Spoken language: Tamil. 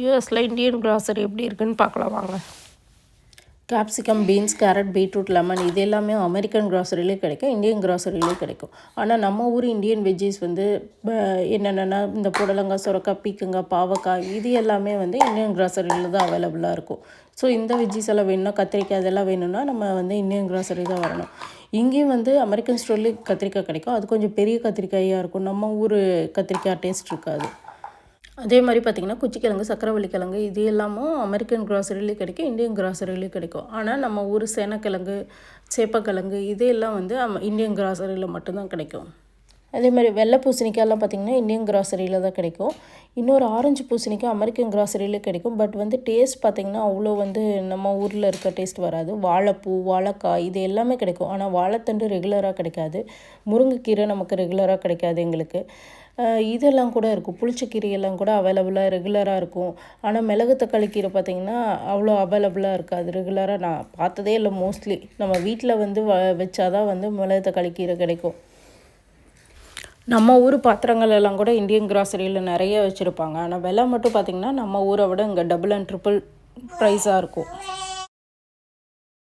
யூஎஸில் இந்தியன் கிராசரி எப்படி இருக்குன்னு பார்க்கலாம் வாங்க. Capsicum, beans, carrot, beetroot, lemon இது எல்லாமே அமெரிக்கன் கிராசரிலே கிடைக்கும், இந்தியன் கிராசரிலே கிடைக்கும். ஆனால் நம்ம ஊர் இந்தியன் வெஜ்ஜீஸ் வந்து என்னென்னா இந்த புடலங்காய், சுரக்காய், பீக்கங்காய், பாவக்காய் இது எல்லாமே வந்து இந்தியன் கிராசரியில் தான் அவைலபிளாக இருக்கும். ஸோ இந்த வெஜ்ஜீஸ் எல்லாம் வேணும்னா, கத்திரிக்காய் இதெல்லாம் வேணும்னா நம்ம வந்து இந்தியன் கிராசரி தான் வரணும். இங்கேயும் வந்து அமெரிக்கன் ஸ்டோர்லேயே கத்திரிக்காய் கிடைக்கும். அது கொஞ்சம் பெரிய கத்திரிக்காயாக இருக்கும், நம்ம ஊர் கத்திரிக்காய் டேஸ்ட் இருக்காது. அதே மாதிரி பார்த்திங்கன்னா குச்சிக்கிழங்கு, சக்கரவள்ளி கிழங்கு இது எல்லாமும் அமெரிக்கன் கிராசரிலேயும் கிடைக்கும், இந்தியன் கிராசரிலேயும் கிடைக்கும். ஆனால் நம்ம ஊர் சேனக்கிழங்கு, சேப்பக்கிழங்கு இது எல்லாம் வந்து இந்தியன் கிராசரியில் மட்டும்தான் கிடைக்கும். அதே மாதிரி வெள்ளை பூசணிக்காயெல்லாம் பார்த்திங்கன்னா இந்தியன் கிராசரியில் தான் கிடைக்கும். இன்னொரு ஆரஞ்சு பூசணிக்காய் அமெரிக்கன் கிராசரியிலே கிடைக்கும். பட் வந்து டேஸ்ட் பார்த்திங்கன்னா அவ்வளோ வந்து நம்ம ஊரில் இருக்க டேஸ்ட் வராது. வாழைப்பூ, வாழைக்காய் இது எல்லாமே கிடைக்கும். ஆனால் வாழைத்தண்டு ரெகுலராக கிடைக்காது. முருங்கைக்கீரை நமக்கு ரெகுலராக கிடைக்காது எங்களுக்கு. இதெல்லாம் கூட இருக்கும், புளிச்சக்கீரையெல்லாம் கூட அவைலபிளாக ரெகுலராக இருக்கும். ஆனால் மிளகு தக்காளி கீரை பார்த்திங்கன்னா அவ்வளோ அவைலபிளாக இருக்காது. ரெகுலராக நான் பார்த்ததே இல்லை. மோஸ்ட்லி நம்ம வீட்டில் வந்து வச்சாதான் வந்து மிளகு தக்காளி கீரை கிடைக்கும். நம்ம ஊர் பாத்திரங்கள் எல்லாம் கூட இந்தியன் கிராசரியில் நிறைய வச்சுருப்பாங்க. ஆனால் விலை மட்டும் பார்த்திங்கன்னா நம்ம ஊரை விட இங்கே டபுள் அண்ட் ட்ரிபிள் ப்ரைஸாக இருக்கும்.